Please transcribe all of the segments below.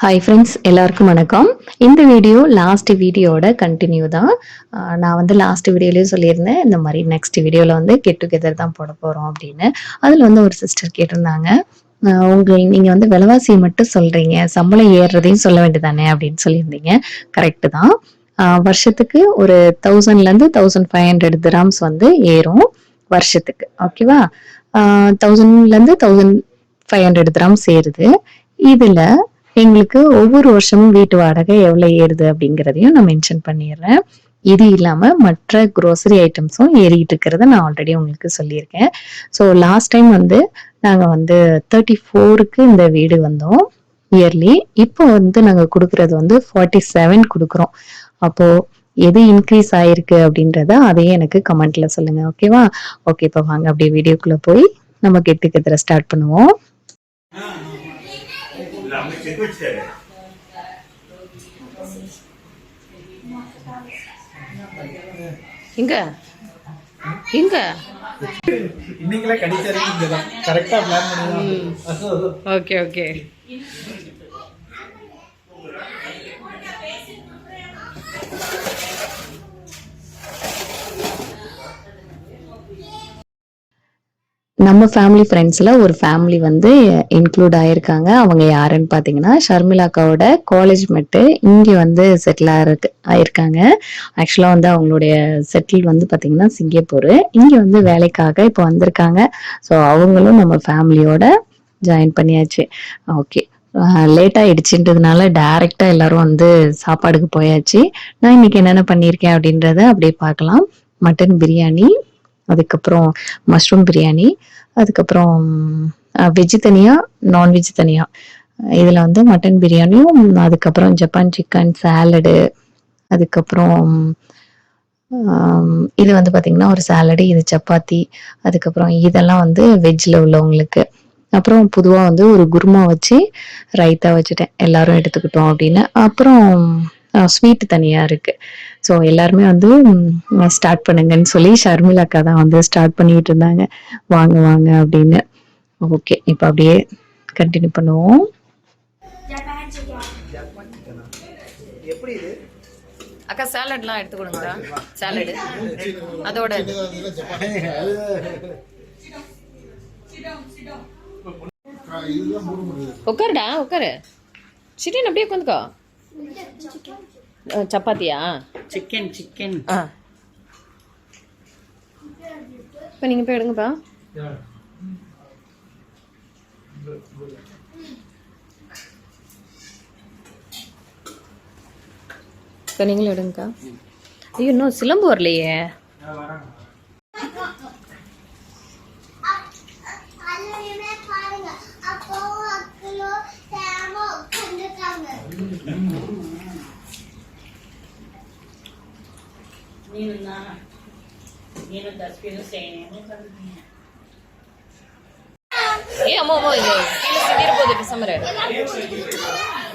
Hi friends, எல்லாருக்கும் வணக்கம். இந்த வீடியோ லாஸ்ட் வீடியோட கண்டினியூ தான். நான் வந்து லாஸ்ட் வீடியோலயே சொல்லியிருந்தேன், இந்த மாரி நெக்ஸ்ட் வீடியோல வந்து கெட் டுகெதர் தான் போட போறோம் அப்படின்னு. அதுல வந்து ஒரு சிஸ்டர் கேட்டிருந்தாங்க, நீங்க வந்து விலைவாசிய மட்டும் சொல்றீங்க, சம்பளம் ஏறுறதையும் சொல்ல வேண்டியதானே அப்படின்னு சொல்லியிருந்தீங்க. கரெக்ட்டு தான். வருஷத்துக்கு ஒரு 1000லேருந்து 1500 திராம்ஸ் வந்து ஏறும் வருஷத்துக்கு. ஓகேவா? 1000லேருந்து 1500 திராம்ஸ் ஏறுது. இதுல எங்களுக்கு ஒவ்வொரு வருஷமும் வீட்டு வாடகை எவ்வளவு ஏறுது அப்படிங்கிறதையும் நான் மென்ஷன் பண்ணிடுறேன். இது இல்லாம மற்ற குரோசரி ஐட்டம்ஸும் ஏறிட்டு இருக்கிறத நான் ஆல்ரெடி உங்களுக்கு சொல்லியிருக்கேன். ஸோ லாஸ்ட் டைம் வந்து நாங்க வந்து 34க்கு இந்த வீடு வந்தோம் இயர்லி. இப்போ வந்து நாங்க கொடுக்கறது வந்து 47 கொடுக்குறோம். அப்போ எது இன்க்ரீஸ் ஆயிருக்கு அப்படின்றத அதையே எனக்கு கமெண்ட்ல சொல்லுங்க. ஓகேவா? ஓகே, இப்போ வாங்க அப்படியே வீடியோக்குள்ள போய் நம்ம கெட் டுகெதரை ஸ்டார்ட் பண்ணுவோம். இங்க இங்க இன்னைக்குல கடிச்சறீங்க இங்க தான் கரெக்ட்டா பிளான் பண்ணுங்க. Okay okay. நம்ம ஃபேமிலி ஃப்ரெண்ட்ஸ்ல ஒரு ஃபேமிலி வந்து இன்க்ளூட் ஆயிருக்காங்க. அவங்க யாருன்னு பாத்தீங்கன்னா ஷர்மிளா அக்காவோட காலேஜ் மெட்டு இங்க வந்து செட்டில் ஆயிருக்காங்க. ஆக்சுவலா வந்து அவங்களுடைய செட்டில் வந்து பாத்தீங்கன்னா சிங்கப்பூர். இங்க வந்து வேலைக்காக இப்போ வந்திருக்காங்க. ஸோ அவங்களும் நம்ம ஃபேமிலியோட ஜாயின் பண்ணியாச்சு. ஓகே, லேட் ஆயிடுச்சுன்றதுனால டைரக்டா எல்லாரும் வந்து சாப்பாடுக்கு போயாச்சு. நான் இன்னைக்கு என்னென்ன பண்ணியிருக்கேன் அப்படின்றத அப்படியே பார்க்கலாம். மட்டன் பிரியாணி, அதுக்கப்புறம் மஷ்ரூம் பிரியாணி, அதுக்கப்புறம் வெஜ் தனியா, நான்வெஜ் தனியா. இதுல வந்து மட்டன் பிரியாணியும், அதுக்கப்புறம் ஜப்பான் சிக்கன் சாலடு, அதுக்கப்புறம் இது வந்து பாத்தீங்கன்னா ஒரு சாலடு, இது சப்பாத்தி, அதுக்கப்புறம் இதெல்லாம் வந்து வெஜ்ல உள்ளவங்களுக்கு. அப்புறம் பொதுவா வந்து ஒரு குருமா வச்சு ரைத்தா வச்சுட்டேன், எல்லாரும் எடுத்துக்கிட்டோம் அப்படின்னு. அப்புறம் ஸ்வீட் தனியா இருக்கு. ஸோ எல்லாருமே வந்து ஸ்டார்ட் பண்ணுங்கன்னு சொல்லி ஷர்மிளா அக்கா தான் வந்து ஸ்டார்ட் பண்ணிட்டு இருந்தாங்க, வாங்க வாங்க அப்படின்னு. ஓகே, இப்போ அப்படியே கண்டினியூ பண்ணுவோம். அக்கா சாலட்லாம் எடுத்து கொடுங்கக்கா. சாலடு அதோட உட்காருடா, உட்காரு. சிட்டின் அப்படியே உட்காந்துக்கோ. சப்பாத்தியா? Chicken chicken. இப்போ நீங்கள் போய் எடுங்கப்பா. இப்போ நீங்களும் எடுங்கக்கா. ஐயோ, இன்னும் சிலம்பு வரலையே. ஏ அம்மா அம்மா, இது கீழே சிந்திர போகுது. டிசம்பர்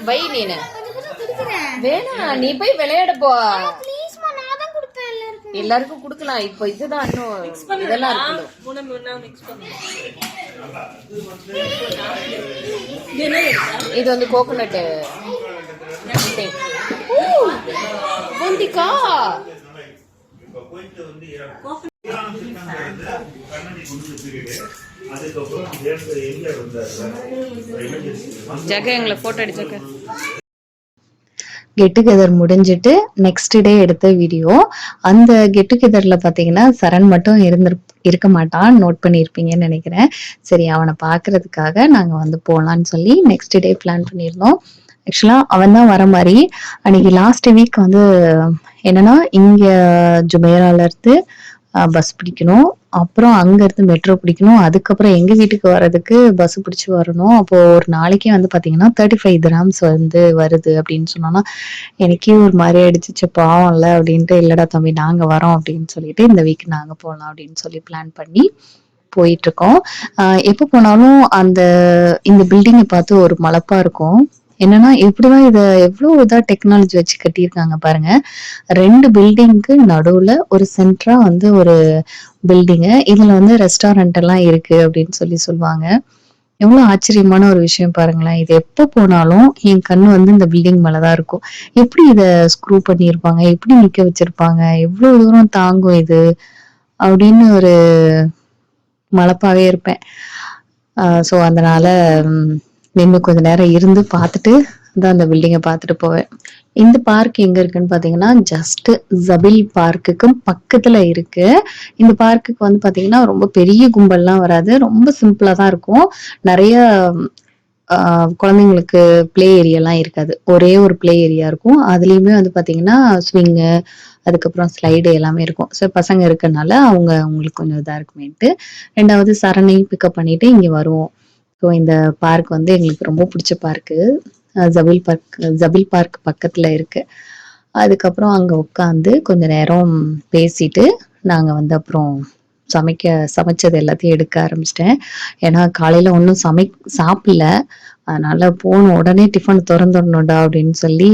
வை நீனு வேணா, நீ போய் விளையாட போ. எல்லாருக்கும் கொடுக்கலாம். இப்போ இதுதான் இன்னும் இதெல்லாம் இருக்கணும். இது வந்து கோகோனட் பூந்திக்கா. ஜக எங்களை போட்டோ அடிச்சக்க. கெட் டுகெதர் முடிஞ்சிட்டு நெக்ஸ்ட் டே எடுத்த வீடியோ. அந்த கெட் டுகெதர்ல பாத்தீங்கன்னா சரண் மட்டும் இருக்க மாட்டான், நோட் பண்ணியிருப்பீங்கன்னு நினைக்கிறேன். சரி, அவனை பாக்குறதுக்காக நாங்க வந்து போலான்னு சொல்லி நெக்ஸ்ட் டே பிளான் பண்ணியிருந்தோம். ஆக்சுவலா அவன் தான் வர மாதிரி. அன்னைக்கு லாஸ்ட் வீக் வந்து என்னன்னா, இங்க ஜுமேரால இருந்து பஸ் பிடிக்கணும், அப்புறம் அங்க இருந்து மெட்ரோ பிடிக்கணும், அதுக்கப்புறம் எங்க வீட்டுக்கு வர்றதுக்கு பஸ் பிடிச்சு வரணும். அப்போ ஒரு நாளைக்கே வந்து பாத்தீங்கன்னா 35 திராம்ஸ் வந்து வருது அப்படின்னு சொன்னோம்னா எனக்கே ஒரு மாதிரி ஆயிடுச்சு. பாவம் இல்ல அப்படின்ட்டு, இல்லடா தம்பி நாங்க வரோம் அப்படின்னு சொல்லிட்டு இந்த வீக் நாங்க போகலாம் அப்படின்னு சொல்லி பிளான் பண்ணி போயிட்டு இருக்கோம். எப்ப போனாலும் இந்த பில்டிங்கை பார்த்து ஒரு மலப்பா இருக்கும். என்னன்னா, எப்படிதான் இத எவ்வளவு இதா டெக்னாலஜி வச்சு கட்டியிருக்காங்க பாருங்க. 2 பில்டிங்க்கு நடுவுல ஒரு சென்டரா வந்து ஒரு பில்டிங்கு. இதுல வந்து ரெஸ்டாரண்ட் எல்லாம் இருக்கு அப்படின்னு சொல்லுவாங்க. எவ்வளோ ஆச்சரியமான ஒரு விஷயம் பாருங்களேன். இது எப்ப போனாலும் என் கண்ணு வந்து இந்த பில்டிங் மேல தான் இருக்கும். எப்படி இத ஸ்க்ரூ பண்ணியிருப்பாங்க? எப்படி நிக்க வச்சிருப்பாங்க? எவ்ளோ தூரம் தாங்கும் இது? அப்படின்னு ஒரு மலப்பாவே இருப்பேன். ஸோ அதனால ம் நின்னு கொஞ்ச நேரம் இருந்து பார்த்துட்டு தான் அந்த பில்டிங்க பார்த்துட்டு போவேன். இந்த பார்க் எங்க இருக்குன்னு பார்த்தீங்கன்னா, ஜஸ்ட் ஜபீல் பார்க்குக்கு பக்கத்துல இருக்கு. இந்த பார்க்குக்கு வந்து பார்த்தீங்கன்னா, ரொம்ப பெரிய கும்பல்லாம் வராது. ரொம்ப சிம்பிளா தான் இருக்கும். நெறைய ஆ குழந்தைங்களுக்கு ப்ளே ஏரியாலாம் இருக்காது. ஒரே ஒரு ப்ளே ஏரியா இருக்கும். அதுலயுமே வந்து பார்த்தீங்கன்னா, ஸ்விங்கு, அதுக்கப்புறம் ஸ்லைடு எல்லாமே இருக்கும். ஸோ பசங்க இருக்கனால அவங்களுக்கு கொஞ்சம் இதா இருக்குமேன்ட்டு. 2வது சரணையும் பிக்கப் பண்ணிட்டு இங்க வருவோம். ஸோ இந்த பார்க் வந்து எங்களுக்கு ரொம்ப புடிச்ச பார்க்கு. ஜபீல் பார்க் பக்கத்துல இருக்கு. அதுக்கப்புறம் அங்க உட்காந்து கொஞ்ச நேரம் பேசிட்டு, நாங்க வந்து அப்புறம் சமைச்சது எல்லாத்தையும் எடுக்க ஆரம்பிச்சுட்டேன். ஏன்னா காலையில ஒண்ணும் சாப்பிடல. அதனால போன உடனே டிஃபன் தொறந்துடணும்டா அப்படின்னு சொல்லி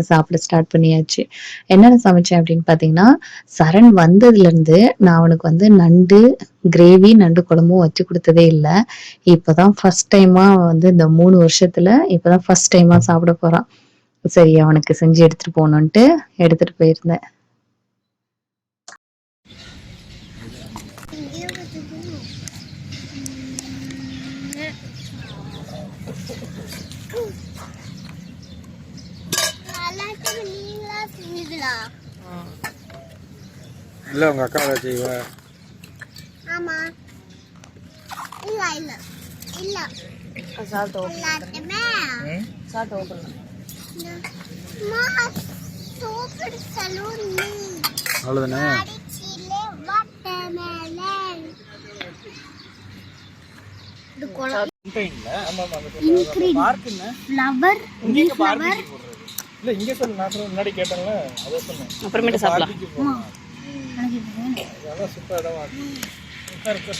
சாப்பிட ஸ்டார்ட் பண்ணியாச்சு. என்னென்ன சமைச்சேன் அப்படின்னு பார்த்தீங்கன்னா, சரண் வந்ததுலேருந்து நான் அவனுக்கு வந்து நண்டு குழம்பும் வச்சு குடுத்ததே இல்ல. இப்பதான் ஃபர்ஸ்ட் டைமா வந்து இந்த 3 வருஷத்துல இப்பதான் ஃபர்ஸ்ட் டைமா சாப்பிட போறான். சரி அவனுக்கு செஞ்சு எடுத்துட்டு போணுன்ட்டு எடுத்துட்டு போயிருந்தேன். இல்ல உங்க அக்கா வேலை செய்வா. ஆமா இல்ல இல்ல இல்ல சால்ட் ஓபன் எல்லாத்தையுமே சால்ட் ஓபன் மா சூப்பர் சலூன் அவ்வளவுதானே. அடிச்சிலே வாட்டர்மெலன் இது கோலம் இல்ல ஆமா ஆமா இன்கிரீடியன்ட் பார்க் என்ன ஃப்ளவர் இங்க பார்க் இல்ல இங்க சொல்ல நான் முன்னாடி கேட்டேன்ல அத சொன்னேன். அப்புறமேட்டு சாப்பிடலாம். அதெல்லாம் சூப்பர் இடமா இருக்கு.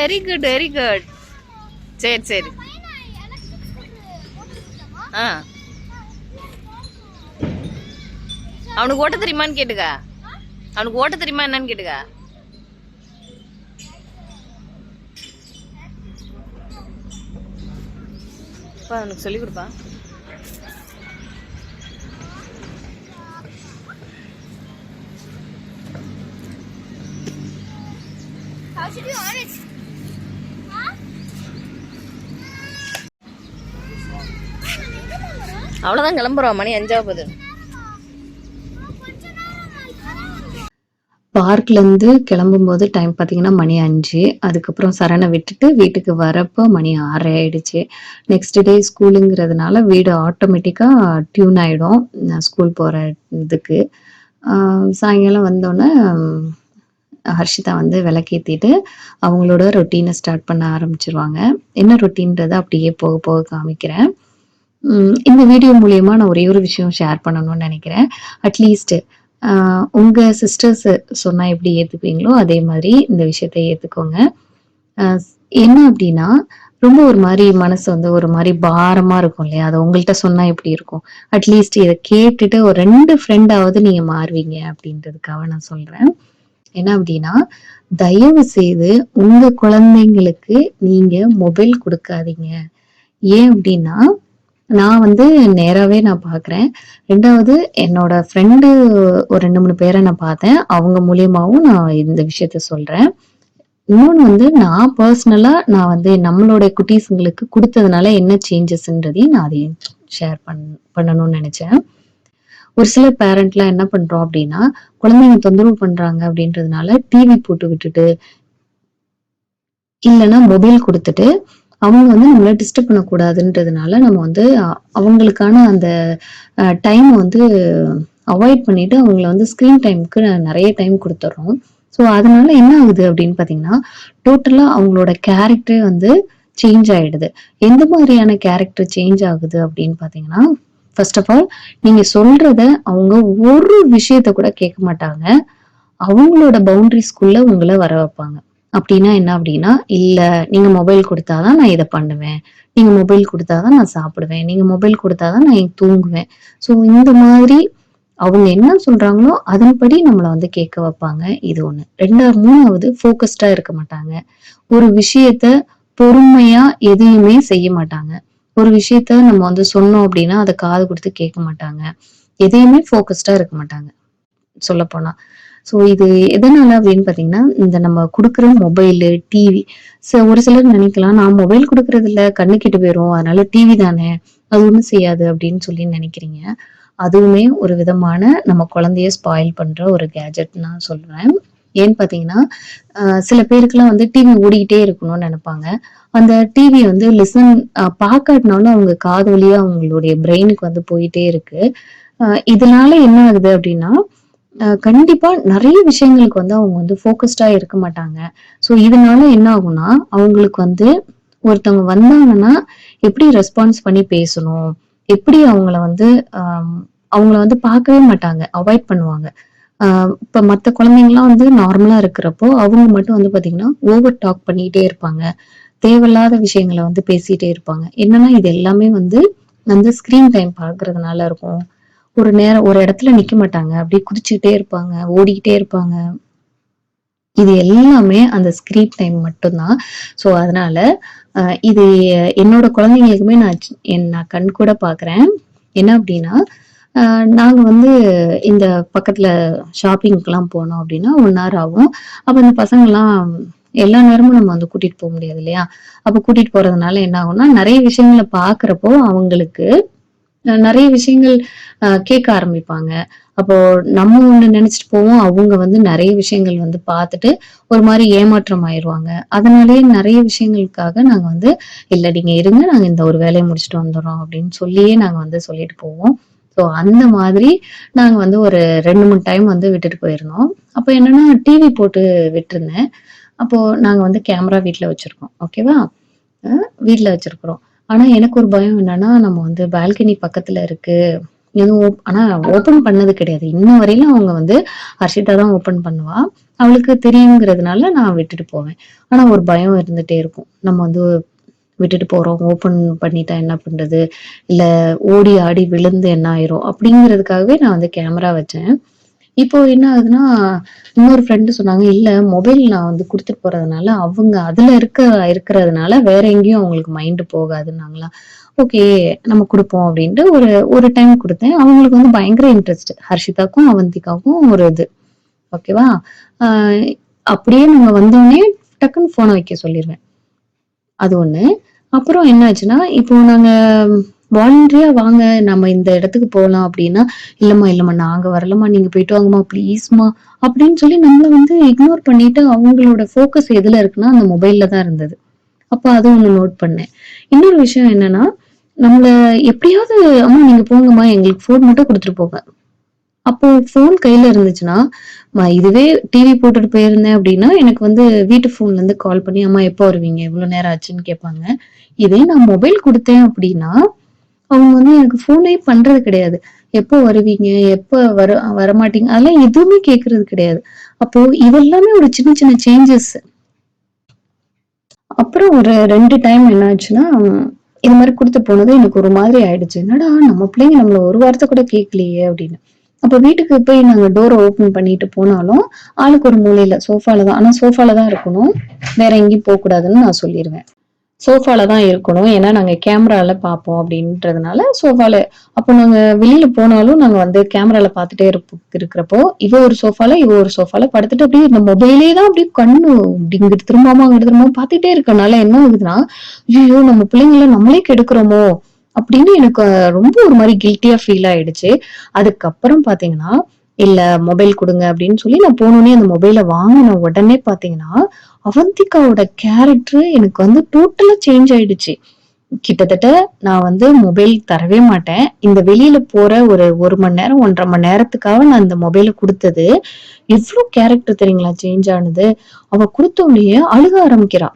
Very good very good. சரி சரி. ஆ அவனுக்கு ஓட்ட தெரியுமான்னு கேட்டுக்க. அவனுக்கு ஓட்ட தெரியுமா என்னன்னு கேட்டுக்க. அவனுக்கு சொல்லி கொடுப்பா. How should you on it? அவ்வளோதான் கிளம்புறோம். மணி 5 பார்க்ல இருந்து கிளம்பும்போது டைம் பார்த்தீங்கன்னா மணி 5. அதுக்கப்புறம் சரண விட்டுட்டு வீட்டுக்கு வரப்போ மணி 6 ஆயிடுச்சு. நெக்ஸ்ட் டே ஸ்கூலுங்கிறதுனால வீடு ஆட்டோமேட்டிக்கா டியூன் ஆயிடும். ஸ்கூல் போற இதுக்கு. சாயங்காலம் வந்தோனே ஹர்ஷிதா வந்து விளக்கேத்திட்டு அவங்களோட ரொட்டீனை ஸ்டார்ட் பண்ண ஆரம்பிச்சிருவாங்க. என்ன ரொட்டீன்றத அப்படியே போக போக காமிக்கிறேன். இந்த வீடியோ மூலியமா நான் ஒரே ஒரு விஷயம் ஷேர் பண்ணணும்னு நினைக்கிறேன். அட்லீஸ்ட் உங்க சிஸ்டர்ஸ் சொன்னா எப்படி ஏத்துப்பீங்களோ அதே மாதிரி இந்த விஷயத்த ஏத்துக்கோங்க. என்ன அப்படின்னா ரொம்ப ஒரு மாதிரி மனசு வந்து ஒரு மாதிரி பாரமா இருக்கும் இல்லையா? அதை உங்கள்கிட்ட சொன்னா எப்படி இருக்கும்? அட்லீஸ்ட் இதை கேட்டுட்டு ஒரு 2 ஃப்ரெண்டாவது நீங்க மாறுவீங்க அப்படின்றதுக்காக நான் சொல்றேன். என்ன அப்படின்னா, தயவு செய்து உங்க குழந்தைங்களுக்கு நீங்க மொபைல் குடுக்காதீங்க. ஏன் அப்படின்னா, நான் வந்து நேராவே நான் பார்க்குறேன். 2வது என்னோட ஃப்ரெண்டு ஒரு 2, 3 பேர நான் பார்த்தேன். அவங்க மூலியமாவும் நான் இந்த விஷயத்த சொல்றேன். இன்னொன்னு வந்து நான் பர்சனலா நான் வந்து நம்மளோட குட்டீஸுங்களுக்கு குடுத்ததுனால என்ன சேஞ்சஸ்ன்றதையும் நான் அதையும் ஷேர் பண்ணணும்னு நெனச்சேன். ஒரு சில பேரண்ட்லாம் என்ன பண்றோம் அப்படின்னா, குழந்தைங்க தொந்தரவு பண்றாங்க அப்படின்றதுனால டிவி போட்டு விட்டுட்டு, இல்லன்னா மொபைல் குடுத்துட்டு, அவங்க வந்து நம்மள டிஸ்டர்ப் பண்ணக்கூடாதுன்றதுனால நம்ம வந்து அவங்களுக்கான அந்த டைம வந்து அவாய்ட் பண்ணிட்டு, அவங்கள வந்து ஸ்க்ரீன் டைம்க்கு நெறைய டைம் குடுத்துர்றோம். ஸோ, அதனால என்ன ஆகுது அப்படின்னு பார்த்தீங்கன்னா, டோட்டலா அவங்களோட கேரக்டரே வந்து சேஞ்ச் ஆயிடுது. எந்த மாதிரியான கேரக்டர் சேஞ்ச் ஆகுது அப்படின்னு பார்த்தீங்கன்னா, ஃபர்ஸ்ட் ஆஃப் ஆல் நீங்க சொல்றத அவங்க ஒரு விஷயத்த கூட கேட்க மாட்டாங்க. அவங்களோட பவுண்டரிஸ்குள்ள உங்கள வர வைப்பாங்க. அப்படின்னா என்ன அப்படின்னா, "இல்ல நீங்க மொபைல் குடுத்தா தான் நான் இத பண்ணுவேன். நீங்க மொபைல் குடுத்தா தான் நான் சாப்பிடுவேன். நீங்க மொபைல் குடுத்தா தான் நான் தூங்குவேன்." ஸோ இந்த மாதிரி அவங்க என்ன சொல்றாங்களோ அதன்படி நம்மள வந்து கேட்க வைப்பாங்க. இது ஒண்ணு. 3வது ஃபோக்கஸ்டா இருக்க மாட்டாங்க. ஒரு விஷயத்த பொறுமையா எதையுமே செய்ய மாட்டாங்க. ஒரு விஷயத்த நம்ம வந்து சொன்னோம் அப்படின்னா, அத காது குடுத்து கேட்க மாட்டாங்க. எதையுமே ஃபோக்கஸ்டா இருக்க மாட்டாங்க, சொல்லப்போனா. ஸோ இது எதனால அப்படின்னு பார்த்தீங்கன்னா, இந்த நம்ம குடுக்குற மொபைலு, டிவி ஒரு சிலர் நினைக்கலாம், நான் மொபைல் குடுக்குறதில்ல, கண்ணு கெட்டு போயிரும். அதனால டிவி தானே, அது ஒண்ணும் செய்யாது அப்படின்னு சொல்லி நினைக்கிறீங்க. அதுவுமே ஒரு விதமான நம்ம குழந்தைய ஸ்பாயில் பண்ற ஒரு கேட்ஜெட் நான் சொல்றேன். ஏன்னு பார்த்தீங்கன்னா, சில பேருக்குலாம் வந்து டிவி ஓடிக்கிட்டே இருக்கணும்னு நெனைப்பாங்க. அந்த டிவி வந்து பார்க்காட்டினாலும் அவங்க காது வழியா அவங்களுடைய பிரெயினுக்கு வந்து போயிட்டே இருக்கு. இதனால என்ன ஆகுது அப்படின்னா, கண்டிப்பா நெறைய விஷயங்களுக்கு வந்து அவங்க வந்து ஃபோக்கஸ்டா இருக்க மாட்டாங்க. ஸோ இதனால என்ன ஆகும்னா, அவங்களுக்கு வந்து ஒருத்தவங்க வந்தாங்கன்னா, எப்படி ரெஸ்பான்ஸ் பண்ணி பேசணும்? எப்படி அவங்கள வந்து அவங்கள வந்து பார்க்கவே மாட்டாங்க. அவாய்ட் பண்ணுவாங்க. ஆ இப்ப மத்த குழந்தைங்கலாம் வந்து நார்மலா இருக்கிறப்போ, அவங்க மட்டும் வந்து பார்த்தீங்கன்னா, ஓவர் டாக் பண்ணிட்டே இருப்பாங்க. தேவையில்லாத விஷயங்கள வந்து பேசிட்டே இருப்பாங்க. என்னன்னா, இது எல்லாமே வந்து வந்து ஸ்க்ரீன் டைம் பார்க்கறதுனால இருக்கும். ஒரு இடத்துல நிக்க மாட்டாங்க. அப்படியே குதிச்சுக்கிட்டே இருப்பாங்க, ஓடிக்கிட்டே இருப்பாங்க. இது எல்லாமே அந்த ஸ்க்ரீன் டைம் மட்டும் தான். ஸோ அதனால அ இது என்னோட குழந்தைங்களுக்குமே நான் கண்கூட பார்க்குறேன். என்ன அப்படின்னா, அ நாங்க வந்து இந்த பக்கத்துல ஷாப்பிங்க்குலாம் போனோம் அப்படின்னா 1 ஹவர் ஆகும். அப்ப இந்த பசங்கலாம் எல்லா நேரமும் நம்ம வந்து கூட்டிட்டு போ முடியாது இல்லையா? அப்ப கூட்டிட்டு போறதுனால என்ன ஆகும்னா, நெறைய விஷயங்கள பார்க்குறப்போ அவங்களுக்கு நெறைய விஷயங்கள் கேட்க ஆரம்பிப்பாங்க. அப்போ நம்ம ஒண்ணு நெனச்சுட்டு போவோம். அவங்க வந்து நெறைய விஷயங்கள் வந்து பார்த்துட்டு, ஒரு மாரி ஏமாற்றம் ஆயிருவாங்க. அதனாலேயே நெறைய விஷயங்களுக்காக நாங்க வந்து, "இல்ல நீங்க இருங்க. நாங்க இந்த ஒரு வேலைய முடிச்சுட்டு வந்துர்றோம்." அப்படின்னு சொல்லியே நாங்க வந்து சொல்லிட்டு போவோம். ஸோ அந்த மாதிரி நாங்க வந்து ஒரு 2, 3 டைம் வந்து விட்டுட்டு போயிருந்தோம். அப்ப என்னன்னா, டிவி போட்டு விட்டுருந்தேன். அப்போ நாங்க வந்து கேமரா வீட்ல வச்சிருக்கோம். ஓகேவா? அ வீட்ல வச்சிருக்கிறோம். ஆனா எனக்கு ஒரு பயம் என்னன்னா, நம்ம வந்து பால்கனி பக்கத்துல இருக்கு. எதுவும் ஆனா ஓப்பன் பண்ணது கிடையாது. இன்ன வரையிலும் அவங்க வந்து ஹர்ஷிதா தான் ஓப்பன் பண்ணுவா. அவளுக்கு தெரியுங்கிறதுனால நான் விட்டுட்டு போவேன். ஆனா ஒரு பயம் இருந்துட்டே இருக்கும். நம்ம வந்து விட்டுட்டு போறோம். ஓப்பன் பண்ணிட்டா என்ன பண்றது? இல்ல ஓடி ஆடி விழுந்து என்ன ஆயிரும்? அப்படிங்கிறதுக்காகவே நான் வந்து கேமரா வச்சேன். இப்போ என்ன ஆகுதுன்னா, இன்னொரு ஃப்ரெண்ட் சொன்னாங்க, "இல்ல மொபைல் நான் வந்து குடுத்துட்டு போறதுனால, அவங்க அதுல இருக்கிறதுனால வேற எங்கேயும் அவங்களுக்கு மைண்ட் போகாதுன்னாங்களா." ஓகே, நம்ம குடுப்போம் அப்படின்ட்டு ஒரு ஒரு டைம் குடுத்தேன். அவங்களுக்கு வந்து பயங்கர இன்ட்ரெஸ்ட். ஹர்ஷிதாக்கும், அவந்திகாவுக்கும் ஒரு இது. ஓகேவா? அ அப்படியே நாங்க வந்தோனே டக்குன்னு ஃபோன வைக்க சொல்லிருவேன். அது ஒண்ணு. அப்புறம் என்ன ஆச்சுன்னா, இப்போ நாங்க வாலண்டரியா வாங்க நம்ம இந்த இடத்துக்கு போலாம் அப்டின்னா, இல்லம்மா, இல்லம்மா நாங்க வரலம்மா. நீங்க போயிட்டு வாங்கம்மா ப்ளீஸ்மா அப்டின்னு சொல்லி நம்மள வந்து இக்னோர் பண்ணிட்டு அவங்களோட ஃபோக்கஸ் எதுல இருக்குன்னா, அந்த மொபைல்ல தான் இருந்தது. அப்ப அது ஒண்ணு நோட் பண்ணேன். இன்னொரு விஷயம் என்னன்னா, நம்மள எப்படியாவது அம்மா நீங்க போங்கம்மா எங்களுக்கு ஃபோன் மட்டும் குடுத்துட்டு போங்க. அப்போ ஃபோன் கையில இருந்துச்சுன்னா, இதுவே டிவி போட்டுட்டு போயிருந்தேன் அப்டின்னா, எனக்கு வந்து வீட்டு ஃபோன்லருந்து கால் பண்ணி, "அம்மா எப்போ வருவீங்க? இவ்ளோ நேரம் ஆச்சுன்னு" கேட்பாங்க. இதே நான் மொபைல் குடுத்தேன் அப்டின்னா, அவங்க வந்து எனக்கு ஃபோனே பண்றது கிடையாது. "எப்போ வருவீங்க? எப்ப வரமாட்டீங்க?" அதெல்லாம் எதுவுமே கேட்கறது கிடையாது. அப்போ இதெல்லாமே ஒரு சின்ன சின்ன சேஞ்சஸ். அப்புறம் ஒரு 2 டைம் என்ன ஆச்சுன்னா, இது மாரி குடுத்து போனது எனக்கு ஒரு மாதிரி ஆயிடுச்சு. என்னடா நம்ம பிள்ளைங்க நம்மள ஒரு வார்த்தை கூட கேட்கலையே அப்படின்னு. அப்ப வீட்டுக்கு போய் நாங்க டோர ஓப்பன் பண்ணிட்டு போனாலும், ஆளுக்கு ஒரு மூலையில சோஃபால தான். ஆனா சோஃபால தான் இருக்கணும். வேற எங்கேயும் போக்கூடாதுன்னு நான் சொல்லிருவேன். சோஃபால தான் இருக்கணும். ஏன்னா நாங்க கேமரால பார்ப்போம் அப்படின்றதுனால சோஃபால அப்போ நாங்க வெளியில போனாலும் நாங்க வந்து கேமரால பார்த்துட்டே இருக்கிறப்போ, இவ ஒரு சோஃபால படுத்துட்டு அப்படியே இந்த மொபைலே தான் அப்படியே கண்ணு இப்படி இங்கிட்டு திரும்பாம, அங்கிட்டு திரும்பாம பார்த்துட்டே இருக்கனால என்ன ஆகுதுன்னா, ஐய்யயோ! நம்ம பிள்ளைங்கள நம்மளே கெடுக்குறோமோ! அப்படின்னு எனக்கு ரொம்ப ஒரு மாரி கில்ட்டியா ஃபீல் ஆயிடுச்சு. அதுக்கப்புறம் பார்த்தீங்கன்னா, இல்ல மொபைல் குடுங்க அப்படின்னு சொல்லி நான் போனோனே அந்த மொபைல வாங்குன உடனே பார்த்தீங்கன்னா, அவந்திகாவோட கேரக்டர் எனக்கு வந்து டோட்டலா சேஞ்ச் ஆயிடுச்சு. கிட்டத்தட்ட நான் வந்து மொபைல் தரவே மாட்டேன். இந்த வெளியில போற ஒரு 1 மணி நேரம், 1 1/2 மணி நேரத்துக்காக நான் இந்த மொபைல குடுத்தது, எவ்ளோ கேரக்டர் தெரியுங்களா சேஞ்ச் ஆனது. அவ குடுத்த உடனேயே அழுக ஆரம்பிக்கிறா.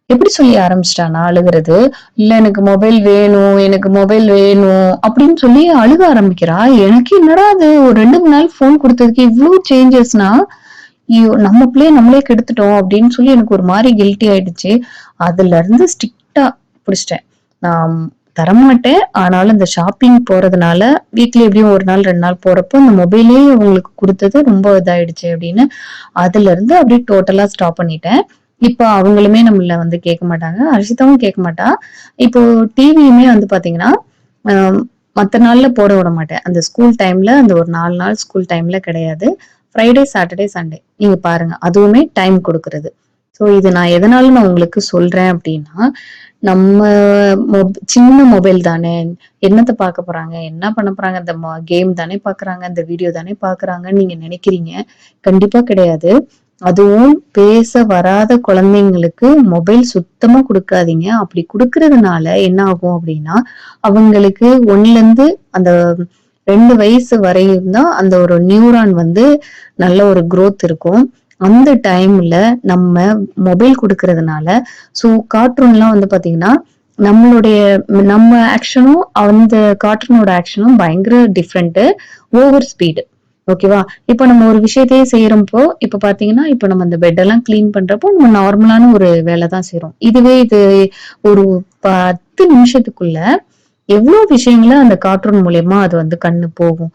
எப்படி சொல்லி ஆரம்பிச்சுட்டான்னா அழுகுறது, "இல்ல எனக்கு மொபைல் வேணும், எனக்கு மொபைல் வேணும்" அப்படின்னு சொல்லி அழுக ஆரம்பிக்கிறா. எனக்கு என்னடா இது ஒரு 2 3 நாள் ஃபோன் குடுத்ததுக்கு இவ்ளோ சேஞ்சஸ்னா, ஐயோ! நம்ம பிள்ளைய நம்மளே கெடுத்துட்டோம் அப்படின்னு சொல்லி எனக்கு ஒரு மாரி கில்ட்டி ஆயிடுச்சு. அதுலருந்து ஸ்ட்ரிக்ட்டா புடிச்சுட்டேன். நான் தரமாட்டேன். ஆனாலும் இந்த ஷாப்பிங் போறதுனால வீக்லி எப்படியும் 1 நாள் 2 நாள் போறப்போ இந்த மொபைலே உங்களுக்கு குடுத்தது ரொம்ப இதாயிடுச்சு அப்படின்னு, அதுல இருந்து அப்படியே டோட்டலா ஸ்டாப் பண்ணிட்டேன். இப்போ அவங்களுமே நம்மள வந்து கேட்க மாட்டாங்க. ஹர்ஷிதாவும் கேட்க மாட்டா. இப்போ டிவியுமே வந்து பாத்தீங்கன்னா, அ மத்த நாள்ல போட விட மாட்டேன். அந்த ஸ்கூல் டைம்ல அந்த ஒரு 4 நாள் ஸ்கூல் டைம்ல கிடையாது. ஃப்ரைடே, சாட்டர்டே, சண்டே நீங்க பாருங்க. அதுவுமே டைம் குடுக்குறது. ஸோ இது நான் எதனால நான் உங்களுக்கு சொல்றேன் அப்படின்னா, நம்ம சின்ன மொபைல் தானே, என்னத்த பார்க்க போறாங்க? என்ன பண்ண போறாங்க? இந்த கேம் தானே பார்க்குறாங்க, இந்த வீடியோ தானே பார்க்குறாங்கன்னு நீங்க நினைக்கிறீங்க. கண்டிப்பா கிடையாது. அதுவும் பேச வராத குழந்தைங்களுக்கு மொபைல் சுத்தமா குடுக்காதீங்க. அப்படி குடுக்கறதுனால என்ன ஆகும் அப்படின்னா, அவங்களுக்கு 1ல இருந்து அந்த 2 வயசு வரையும் தான் அந்த ஒரு நியூரான் வந்து நல்ல ஒரு குரோத் இருக்கும். அந்த டைம்ல நம்ம மொபைல் குடுக்கறதுனால கார்ட்டூன்லாம் வந்து பாத்தீங்கன்னா, நம்மளுடைய நம்ம ஆக்ஷனும் அந்த கார்ட்டூனோட ஆக்ஷனும் பயங்கர டிஃப்ரெண்ட். Over speed. ஓகேவா? இப்ப நம்ம ஒரு விஷயத்தையே செய்யறப்போ, இப்ப பாத்தீங்கன்னா, இப்ப நம்ம அந்த பெட் எல்லாம் கிளீன் பண்றப்போ நம்ம நார்மலான ஒரு வேலை தான் செய்றோம். இதுவே இது ஒரு 10 நிமிஷத்துக்குள்ள எவ்வளவு விஷயங்கள அந்த கார்ட்டூன் மூலியமா அது வந்து கண்ணு போகும்.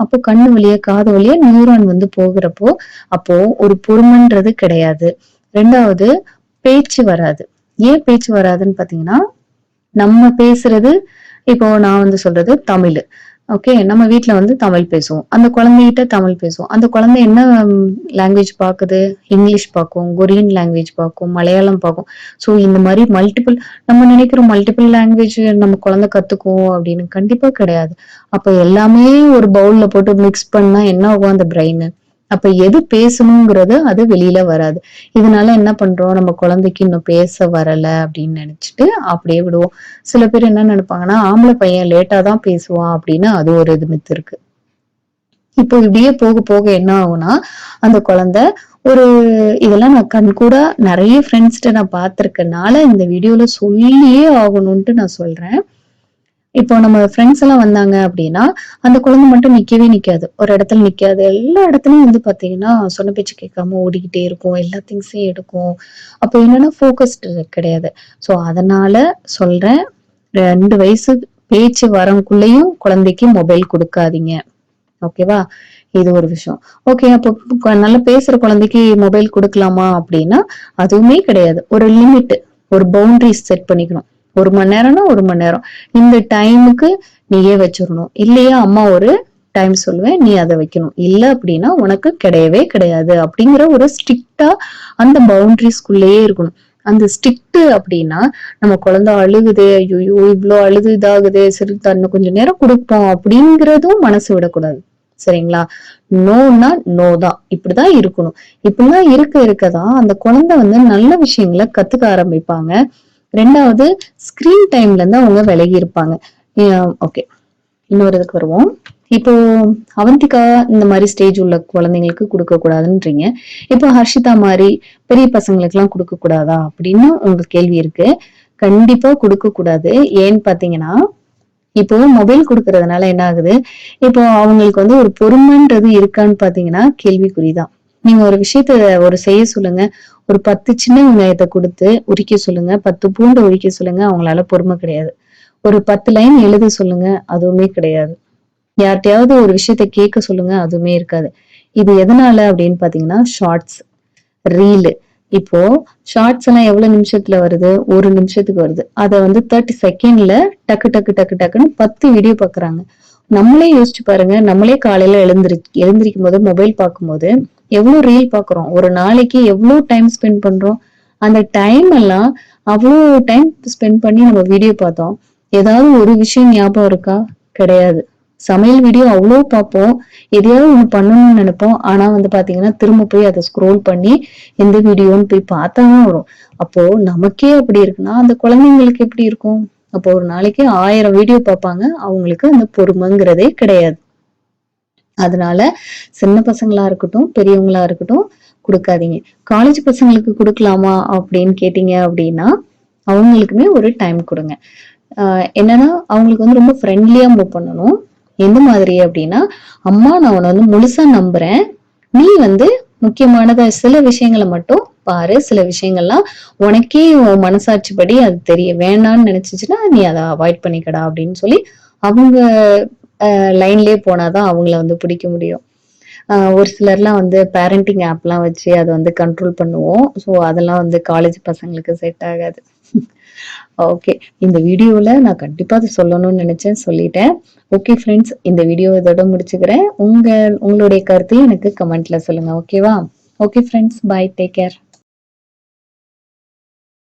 அப்போ கண்ணு வழியா, காது வழியா நியூரான் வந்து போகிறப்போ, அப்போ ஒரு பொறுமைன்றது கிடையாது. 2வது பேச்சு வராது. ஏன் பேச்சு வராதுன்னு பாத்தீங்கன்னா, நம்ம பேசுறது இப்போ நான் வந்து சொல்றது தமிழு. ஓகே. நம்ம வீட்ல வந்து தமிழ் பேசுவோம். அந்த குழந்தைகிட்ட தமிழ் பேசுவோம். அந்த குழந்தை என்ன லாங்குவேஜ் பாக்குது? இங்கிலீஷ் பாக்கும், கொரியன் லாங்குவேஜ் பாக்கும், மலையாளம் பாக்கும். ஸோ இந்த மாரி நம்ம நினைக்கிறோம் மல்டிபிள் லாங்குவேஜ் நம்ம குழந்தை கத்துக்கும் அப்படின்னு. கண்டிப்பா கிடையாது. அப்ப எல்லாமே ஒரு பவுல்ல போட்டு மிக்ஸ் பண்ணா என்ன ஆகும் அந்த பிரெயின்? அப்ப எது பேசணுங்கிறது அது வெளியில வராது. இதனால என்ன பண்றோம்? நம்ம குழந்தைக்கு இன்னும் பேச வரல அப்படின்னு நினைச்சுட்டு அப்படியே விடுவோம். சில பேர் என்ன நினைப்பாங்கன்னா, ஆம்பளை பையன் லேட்டா தான் பேசுவான் அப்படின்னு அது ஒரு இது மித்து இருக்கு. இப்போ இப்படியே போக போக என்ன ஆகும்னா, அந்த குழந்தை ஒரு இதெல்லாம் நான் கண்கூடா நிறைய ஃப்ரெண்ட்ஸ்ட்ட நான் பார்த்திருக்கனால இந்த வீடியோல சொல்லியே ஆகணும்ட்டு நான் சொல்றேன். இப்போ நம்ம ஃப்ரெண்ட்ஸ் எல்லாம் வந்தாங்க அப்படின்னா, அந்த குழந்தை மட்டும் நிக்கவே நிக்காது. ஒரு இடத்துல நிக்காது. எல்லா இடத்துலயும் வந்து பாத்தீங்கன்னா, சொன்ன பேச்சு கேட்காம ஓடிக்கிட்டே இருக்கும். எல்லா திங்ஸையும் எடுக்கும். அப்போ என்னன்னா ஃபோகஸ்டு கிடையாது. ஸோ அதனால சொல்றேன். 2 வயசு பேச்சு வரக்குள்ளேயும் குழந்தைக்கு மொபைல் குடுக்காதீங்க. ஓகேவா? இது ஒரு விஷயம். ஓகே. அப்போ நல்லா பேசுற குழந்தைக்கு மொபைல் குடுக்கலாமா அப்படின்னா, அதுவுமே கிடையாது. ஒரு லிமிட், ஒரு பவுண்டரிஸ் செட் பண்ணிக்கணும். 1 மணி நேரம்னா 1 மணி நேரம். இந்த டைமுக்கு நீயே வச்சிரணும். இல்லையா அம்மா ஒரு டைம் சொல்லுவேன். நீ அத வைக்கணும். இல்ல அப்படின்னா உனக்கு கிடையவே கிடையாது. அப்படிங்கிற ஒரு ஸ்ட்ரிக்ட்டா அந்த பவுண்டரிஸ்குள்ளேயே இருக்கணும். அந்த ஸ்ட்ரிக்ட் அப்படின்னா, நம்ம குழந்தை அழுகுதே, ஐயோ இவ்ளோ அழுது இதாகுதே, சரி தன்னை கொஞ்சம் நேரம் குடுப்போம் அப்படிங்கிறதும் மனசு விடக்கூடாது. சரிங்களா? நோனா நோ தான். இப்படிதான் இருக்கணும். இப்படிலாம் இருக்கதான் அந்த குழந்தை வந்து நல்ல விஷயங்களை கத்துக்க ஆரம்பிப்பாங்க. 2வது ஸ்கிரீன் டைம்ல இருந்து அவங்க விலகி இருப்பாங்க. ஓகே. இன்னொரு இதுக்கு வருவோம். இப்போ அவந்திகா இந்த மாதிரி ஸ்டேஜ் உள்ள குழந்தைங்களுக்கு கொடுக்க கூடாதுன்றீங்க. இப்போ ஹர்ஷிதா மாதிரி பெரிய பசங்களுக்கு எல்லாம் கொடுக்க கூடாதா அப்படின்னு உங்க கேள்வி இருக்கு. கண்டிப்பா கொடுக்க கூடாது. ஏன்னு பாத்தீங்கன்னா, இப்போ மொபைல் கொடுக்கறதுனால என்ன ஆகுது? இப்போ அவங்களுக்கு வந்து ஒரு பொறுமைன்றது இருக்கான்னு பாத்தீங்கன்னா கேள்விக்குறிதான். நீங்க ஒரு விஷயத்த செய்ய சொல்லுங்க. ஒரு 10 சின்ன வெங்காயத்தை கொடுத்து உரிக்க சொல்லுங்க. 10 பூண்டை உரிக்க சொல்லுங்க. அவங்களால பொறுமை கிடையாது. ஒரு 10 லைன் எழுத சொல்லுங்க. அதுவுமே கிடையாது. யார்கிட்டயாவது ஒரு விஷயத்த கேட்க சொல்லுங்க. அதுவுமே இருக்காது. இது எதனால அப்படின்னு பாத்தீங்கன்னா, ஷார்ட்ஸ், ரீலு. இப்போ ஷார்ட்ஸ் எல்லாம் எவ்வளவு நிமிஷத்துல வருது? 1 நிமிஷத்துக்கு வருது. அத வந்து 30 செகண்ட்ல டக்கு டக்கு டக்கு டக்குன்னு 10 வீடியோ பாக்குறாங்க. நம்மளே யோசிச்சு பாருங்க. நம்மளே காலையில எழுந்திருக்கும் போது மொபைல் பார்க்கும்போது எவ்வளவு ரீல் பாக்குறோம்? ஒரு நாளைக்கு எவ்வளவு டைம் ஸ்பெண்ட் பண்றோம்? அந்த டைம் எல்லாம் அவ்வளவு டைம் ஸ்பெண்ட் பண்ணி நம்ம வீடியோ பார்த்தோம். ஏதாவது ஒரு விஷயம் ஞாபகம் இருக்கா? கிடையாது. சமையல் வீடியோ அவ்வளவு பார்ப்போம். எதையாவது ஒண்ணு பண்ணணும்னு நினைப்போம். ஆனா வந்து பாத்தீங்கன்னா திரும்ப போய் அதை ஸ்க்ரோல் பண்ணி எந்த வீடியோன்னு போய் பார்த்தாதான் வரும். அப்போ நமக்கே அப்படி இருக்குன்னா அந்த குழந்தைங்களுக்கு எப்படி இருக்கும்? அப்போ ஒரு நாளைக்கு 1000 வீடியோ பார்ப்பாங்க. அவங்களுக்கு அந்த பொறுமைங்கிறதே கிடையாது. அதனால சின்ன பசங்களா இருக்கட்டும், பெரியவங்களா இருக்கட்டும் குடுக்காதீங்க. காலேஜ் பசங்களுக்கு குடுக்கலாமா அப்படின்னு கேட்டீங்க அப்படின்னா, அவங்களுக்குமே ஒரு டைம் கொடுங்க. என்னன்னா அவங்களுக்கு வந்து ரொம்ப ஃப்ரெண்ட்லியா மூவ் பண்ணணும். எந்த மாதிரி அப்படின்னா, அம்மா நான் உன்னை வந்து முழுசா நம்புறேன். நீ வந்து முக்கியமானத சில விஷயங்களை மட்டும் பாரு. சில விஷயங்கள்லாம் உனக்கே உன் மனசாட்சிப்படி அது தெரிய வேணான்னு நினைச்சிச்சுன்னா நீ அதை அவாய்ட் பண்ணிக்கடா அப்படின்னு சொல்லி அவங்க லைன்லயே போனாதான் அவங்கள வந்து பிடிக்க முடியும். ஒரு சிலர்லாம் வந்து பேரண்டிங் ஆப்லாம் வச்சு அதை வந்து கண்ட்ரோல் பண்ணுவோம். ஸோ அதெல்லாம் வந்து காலேஜ் பசங்களுக்கு செட் ஆகாது. ஓகே, இந்த வீடியோல நான் கண்டிப்பா அதை சொல்லணும்னு நினைச்சேன், சொல்லிட்டேன். ஓகே ஃப்ரெண்ட்ஸ், இந்த வீடியோ இதோட முடிச்சுக்கிறேன். உங்களுடைய கருத்தையும் எனக்கு கமெண்ட்ல சொல்லுங்க. ஓகேவா? Okay friends, bye, take care.